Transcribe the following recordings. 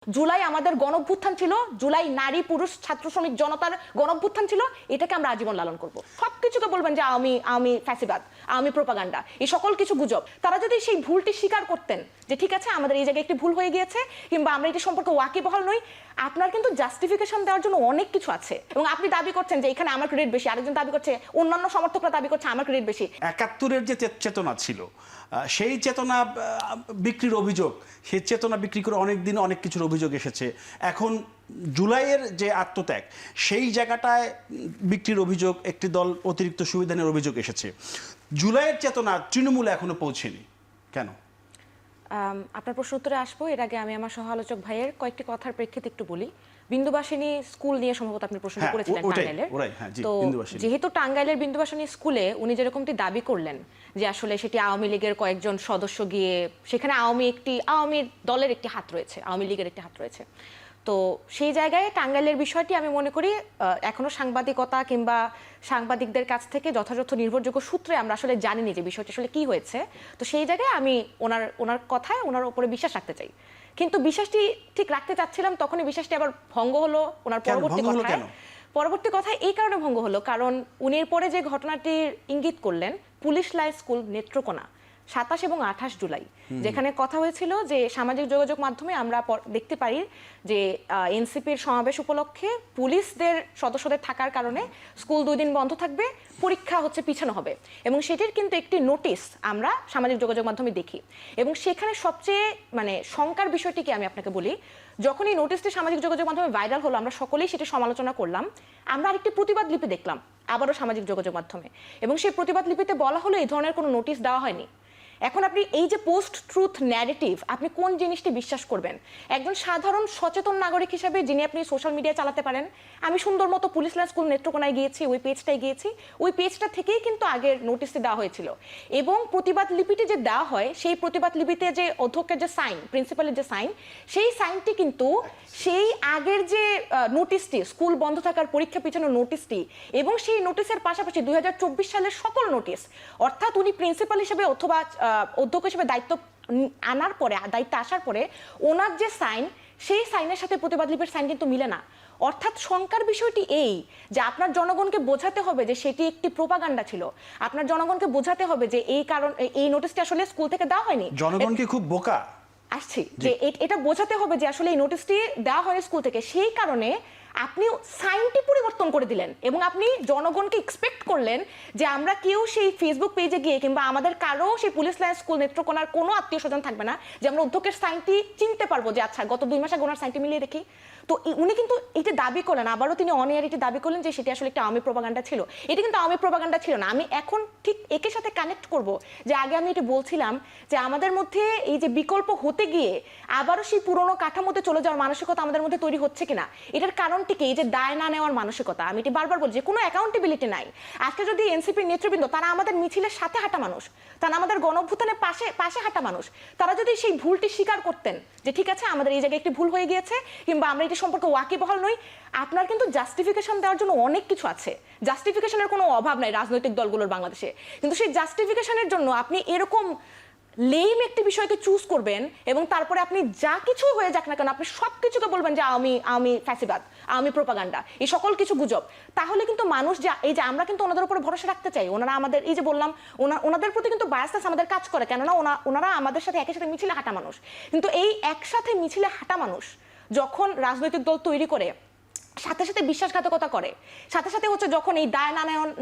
জুলাই আমাদের গণঅভ্যুত্থান ছিল, জুলাই নারী পুরুষ ছাত্র শ্রমিক জনতার গণঅভ্যুত্থান ছিল, এটাকে আমরা আজীবন লালন করব। সবকিছুকে বলবেন যে আমি ফ্যাসিবাদ, আমি প্রোপাগান্ডা, এই সকল কিছু গুজব। তারা যদি সেই ভুলটি স্বীকার করতেন যে ঠিক আছে আমাদের এই জায়গায় একটি ভুল হয়ে গিয়েছে কিংবা আমরা এটি সম্পর্কে ওয়াকিবহাল নই, আপনার কিন্তু জাস্টিফিকেশন দেওয়ার জন্য অনেক কিছু আছে। এবং আপনি দাবি করছেন যে এখানে আমার ক্রেডিট বেশি, আরেকজন দাবি করছে, অন্যান্য সমর্থকরা দাবি করছে আমার ক্রেডিট বেশি। ৭১-এর যে চেতনা ছিল, সেই চেতনা বিক্রির অভিযোগ, সেই চেতনা বিক্রি করে অনেক দিন অনেক কিছুর অভিযোগ এসেছে। এখন জুলাইয়ের যে আত্মত্যাগ, সেই জায়গাটায় বিক্রির অভিযোগ, একটি দল অতিরিক্ত সুবিধানের অভিযোগ এসেছে। জুলাইয়ের চেতনা তৃণমূলে এখনো পৌঁছেনি কেন? আপনার প্রশ্ন উত্তরে আসবো, এর আগে আমি আমার সহ আলোচক ভাইয়ের কয়েকটি কথার প্রেক্ষিতে একটু বলি। বিন্দুবাসিনী স্কুল নিয়ে সম্ভবত আপনি প্রশ্ন করেছিলেন টাঙ্গাইলের। তো যেহেতু টাঙ্গাইলের বিন্দুবাসিনী স্কুলে উনি যেরকমটি দাবি করলেন যে আসলে সেটি আওয়ামী লীগের কয়েকজন সদস্য গিয়ে সেখানে আওয়ামী দলের একটি হাত রয়েছে, আওয়ামী লীগের একটি হাত রয়েছে, তো সেই জায়গায় টাঙ্গাইলের বিষয়টি আমি মনে করি এখনো সাংবাদিকতা কিংবা সাংবাদিকদের কাছ থেকে যথাযথ নির্ভরযোগ্য সূত্রে আমরা আসলে জানিনি যে বিষয়টি আসলে কি হয়েছে। তো সেই জায়গায় আমি ওনার কথায় ওনার উপরে বিশ্বাস রাখতে চাই, কিন্তু বিশ্বাসটি ঠিক রাখতে চাচ্ছিলাম, তখনই বিশ্বাসটি আবার ভঙ্গ হলো ওনার পরবর্তী কথায়। এই কারণে ভঙ্গ হলো কারণ উনি পরে যে ঘটনাটির ইঙ্গিত করলেন, পুলিশ লাই স্কুল নেত্রকোনা ২৭ এবং ২৮ জুলাই, যেখানে কথা হয়েছিল যে সামাজিক যোগাযোগ মাধ্যমে আমরা দেখতে পারি যে এনসিপির সমাবেশ উপলক্ষে পুলিশদের সদস্যদের থাকার কারণে স্কুল ২ দিন বন্ধ থাকবে, পরীক্ষা পিছানো হবে, এবং সেটির কিন্তু একটি নোটিশ আমরা সামাজিক যোগাযোগ মাধ্যমে দেখি। এবং সেখানে সবচেয়ে শঙ্কার বিষয়টি কি আমি আপনাকে বলি, যখন এই নোটিশটি সামাজিক যোগাযোগ মাধ্যমে ভাইরাল হলো, আমরা সকলেই সেটি সমালোচনা করলাম। আমরা আরেকটি প্রতিবাদ লিপি দেখলাম আবারও সামাজিক যোগাযোগ মাধ্যমে, এবং সেই প্রতিবাদ লিপিতে বলা হলো এই ধরনের কোনো নোটিশ দেওয়া হয়নি। এখন আপনি এই যে পোস্ট ট্রুথ ন্যারেটিভ, আপনি কোন জিনিসটি বিশ্বাস করবেন? একজন সাধারণ সচেতন নাগরিক হিসেবে যিনি আপনি সোশ্যাল মিডিয়া চালাতে পারেন, আমি সুন্দর মতো পুলিশ লাইন স্কুল নেত্রকোনায় গিয়েছি, ওই পেজটায় গিয়েছি, ওই পেজটা থেকেই কিন্তু আগের নোটিশটি দেওয়া হয়েছিল। এবং প্রতিবাদ লিপিটি যে দেওয়া হয়, সেই প্রতিবাদ লিপিতে যে অধ্যক্ষের যে সাইন, প্রিন্সিপালের যে সাইন, সেই সাইনটি কিন্তু সেই আগের যে নোটিশটি, স্কুল বন্ধ থাকার পরীক্ষা পিছানোর নোটিশটি, এবং সেই নোটিশের পাশাপাশি ২০২৪ সালের সকল নোটিশ, অর্থাৎ উনি প্রিন্সিপাল হিসেবে অথবা অধ্যক্ষ হিসেবে দায়িত্বে আসার পরে ওনার যে সাইন, সেই সাইনের সাথে প্রতিবাদ লিপির সাইন কিন্তু মিলে না। অর্থাৎ শঙ্কার বিষয়টি এই যে আপনার জনগণকে বোঝাতে হবে যে সেটি একটি প্রোপাগান্ডা ছিল, আপনার জনগণকে বোঝাতে হবে যে এই নোটিশটি আসলে স্কুল থেকে দেওয়া হয়নি। জনগণকে খুব বোকা আসছি যে এটা বোঝাতে হবে যে আসলে এই নোটিশটি দেওয়া হয়নি স্কুল থেকে, সেই কারণে আপনি সাইনটি পরিবর্তন করে দিলেন এবং আপনি জনগণকে এক্সপেক্ট করলেন যে আমরা কেউ সেই ফেসবুক পেজে গিয়ে কিংবা আমাদের কারো সেই পুলিশ লাইন স্কুল নেত্রকোনার কোনো আত্মীয় স্বজন থাকবে না যে আমরা অধ্যক্ষের সাইনটি চিনতে পারবো যে আচ্ছা গত 2 মাস আগে ওনার সাইনটি মিলিয়ে দেখি। তো উনি কিন্তু এটি দাবি করলেন, আবারও তিনি অন এয়ার এটি দাবি করলেন যে সেটি আসলে একটা আওয়ামী প্রোপাগান্ডা ছিল। এটি কিন্তু আওয়ামী প্রোপাগান্ডা ছিল না। আমি এখন ঠিক একের সাথে কানেক্ট করব যে আগে আমি এটি বলছিলাম যে আমাদের মধ্যে এই যে বিকল্প হতে গিয়ে আবারও সেই পুরনো কাঠামোতে চলে যাওয়ার মানসিকতা আমাদের মধ্যে তৈরি হচ্ছে কিনা, এটার কারণটি কি? এই যে দায় না নেওয়ার মানসিকতা, আমি এটি বারবার বলছি, কোনো অ্যাকাউন্টেবিলিটি নাই। আজকে যদি এনসিপির নেতৃবৃন্দ, তারা আমাদের মিছিলের সাথে হাঁটা মানুষ, তারা আমাদের গণঅভ্যুত্থানের পাশে হাঁটা মানুষ, তারা যদি সেই ভুলটি স্বীকার করতেন যে ঠিক আছে আমাদের এই জায়গায় একটি ভুল হয়ে গিয়েছে কিংবা আমরা এটি সম্পর্কে ওয়াকিবহাল নই, আপনার কিন্তু জাস্টিফিকেশন দেওয়ার জন্য অনেক কিছু আছে। জাস্টিফিকেশনের কোনো অভাব নাই রাজনৈতিক দলগুলোর বাংলাদেশে, কিন্তু সেই জাস্টিফিকেশনের জন্য আপনি এরকম লেম একটি বিষয়কে চুজ করবেন এবং তারপরে আপনি যা কিছু হয়ে যাক না কেন আপনি সবকিছুকে বলবেন যে আমি ফ্যাসিবাদ, আমি প্রোপাগান্ডা, এই সকল কিছু গুজব। তাহলে কিন্তু মানুষ এই যে আমরা কিন্তু ওনাদের উপরে ভরসা রাখতে চাই, ওনারা আমাদের এই যে বললাম ওনাদের প্রতি কিন্তু বায়াসনেস আমাদের কাজ করে, কেননা ওনারা আমাদের সাথে একই সাথে মিছিলে হাঁটা মানুষ। কিন্তু এই একসাথে মিছিলে হাঁটা মানুষ যখন রাজনৈতিক দল তৈরি করে সাথে সাথে বিশ্বাসঘাতকতা করে, সাথে সাথে যখন এই দায়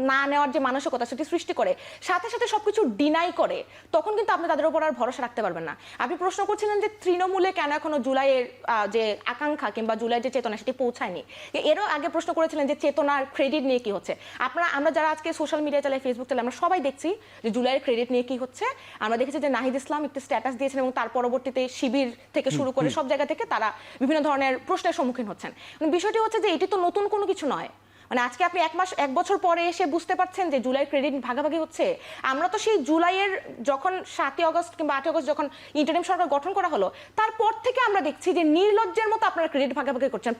না নেওয়ার যে মানসিকতা সেটি সৃষ্টি করে, সাথে সাথে সবকিছু ডিনাই করে, তখন কিন্তু আপনি তাদের উপর আর ভরসা রাখতে পারবেন না। আপনি প্রশ্ন করছিলেন যে তৃণমূলে কেন এখনো জুলাইয়ের যে আকাঙ্ক্ষা কিংবা জুলাইয়ের যে চেতনা সেটি পৌঁছায়নি। এরও আগে প্রশ্ন করেছিলেন যে চেতনার ক্রেডিট নিয়ে কি হচ্ছে। আমরা যারা আজকে সোশ্যাল মিডিয়া চালাই, ফেসবুক চালাই, আমরা সবাই দেখছি যে জুলাইয়ের ক্রেডিট নিয়ে কি হচ্ছে। আমরা দেখেছি যে নাহিদ ইসলাম একটি স্ট্যাটাস দিয়েছেন এবং তার পরবর্তীতে শিবির থেকে শুরু করে সব জায়গা থেকে তারা বিভিন্ন ধরনের প্রশ্নের সম্মুখীন হচ্ছেন। বিষয়টি হচ্ছে যে এটি তো নতুন কোনো কিছু নয়, মানে আজকে আপনি এক বছর পরে এসে বুঝতে পারছেন যে জুলাইয়ের ক্রেডিট ভাগাভাগি হচ্ছে। আমরা তো সেই জুলাইয়ের যখন 7ই আগস্ট কিংবা 8ই আগস্ট যখন ইন্টারিম সরকার গঠন করা হলো তারপর থেকে আমরা দেখছি যে নির্লজ্জের মতো আপনারা ক্রেডিট ভাগাভাগি করছেন।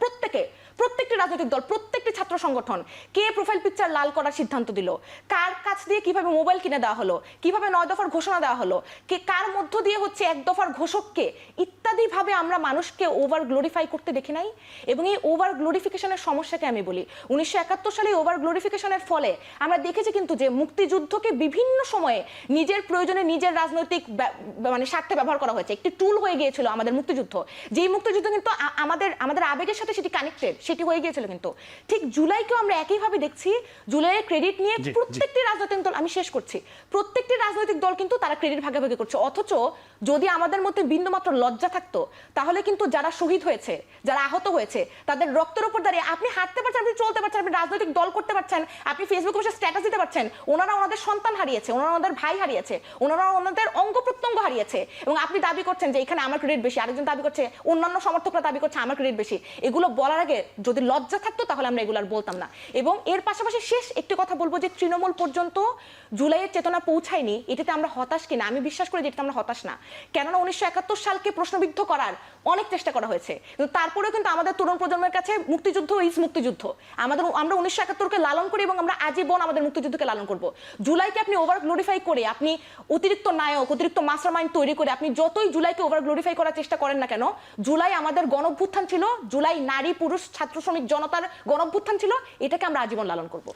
প্রত্যেকটি রাজনৈতিক দল, প্রত্যেকটি ছাত্র সংগঠন, কে প্রোফাইল পিকচার লাল করার সিদ্ধান্ত দিল, কার কাছ দিয়ে কিভাবে মোবাইল কিনে দেওয়া হলো, কিভাবে 9 দফার ঘোষণা দেওয়া হলো, কে কার মধ্য দিয়ে হচ্ছে 1 দফার ঘোষককে, ইত্যাদি ভাবে আমরা মানুষকে ওভার গ্লোরিফাই করতে দেখি নাই। এবং এই ওভার গ্লোরিফিকেশনের সমস্যাকে আমি বলি 1971 সালে ওভার গ্লোরিফিকেশনের ফলে আমরা দেখেছি কিন্তু যে মুক্তিযুদ্ধকে বিভিন্ন সময়ে নিজের প্রয়োজনে নিজের রাজনৈতিক মানে স্বার্থে ব্যবহার করা হয়েছে। একটি টুল হয়ে গিয়েছিল আমাদের মুক্তিযুদ্ধ, যেই মুক্তিযুদ্ধ কিন্তু আমাদের আবেগের সাথে সেটি কানেক্টেড, সেটি হয়ে গিয়েছিল। কিন্তু ঠিক জুলাইকেও আমরা একইভাবে দেখছি, জুলাইয়ের ক্রেডিট নিয়ে প্রত্যেকটি রাজনৈতিক দল, আমি শেষ করছি, প্রত্যেকটি রাজনৈতিক দল কিন্তু তারা ক্রেডিট ভাগাভাগি করছে। অথচ যদি আমাদের মধ্যে বিন্দুমাত্র লজ্জা থাকতো তাহলে কিন্তু যারা শহীদ হয়েছে, যারা আহত হয়েছে, তাদের রক্তের উপর দাঁড়িয়ে আপনি হাঁটতে পারছেন, আপনি চলতে পারছেন, আপনি রাজনৈতিক দল করতে পারছেন, আপনি ফেসবুকে বসে স্ট্যাটাস দিতে পারছেন, ওনারা ওনাদের সন্তান হারিয়েছে, ওনারা ওনাদের ভাই হারিয়েছে, ওনারা ওনাদের অঙ্গ প্রত্যঙ্গ হারিয়েছে, এবং আপনি দাবি করছেন যে এখানে আমার ক্রেডিট বেশি, আরেকজন দাবি করছে, অন্যান্য সমর্থকরা দাবি করছে আমার ক্রেডিট বেশি। এগুলো বলার আগে যদি লজ্জা থাকতো তাহলে আমরা এগুলো আর বলতাম না। এবং এর পাশাপাশি শেষ একটি কথা বলবো যে তৃণমূল পর্যন্ত জুলাইয়ের চেতনা পৌঁছায়নি, এটাতে আমরা হতাশ কিনা? আমি বিশ্বাস করি যে এটাতে আমরা হতাশ না। কেননা 1971 সালকে প্রশ্নবিদ্ধ করার অনেক চেষ্টা করা হয়েছে, কিন্তু তারপরেও কিন্তু আমাদের তরুণ প্রজন্মের কাছে মুক্তিযুদ্ধ ইজ মুক্তিযুদ্ধ। আমরা 1971-কে লালন করি এবং আমরা আজীবন আমাদের মুক্তিযুদ্ধকে লালন করব। জুলাইকে আপনি ওভার গ্লোরিফাই করে, আপনি অতিরিক্ত নায়ক, অতিরিক্ত মাস্টারমাইন্ড তৈরি করে আপনি যতই জুলাইকে ওভার গ্লোরিফাই করার চেষ্টা করেন না কেন, জুলাই আমাদের গণঅভ্যুত্থান ছিল, জুলাই নারী পুরুষ ছাত্র শ্রমিক জনতার গণঅভ্যুত্থান ছিল, এটাকে আমরা আজীবন লালন করব।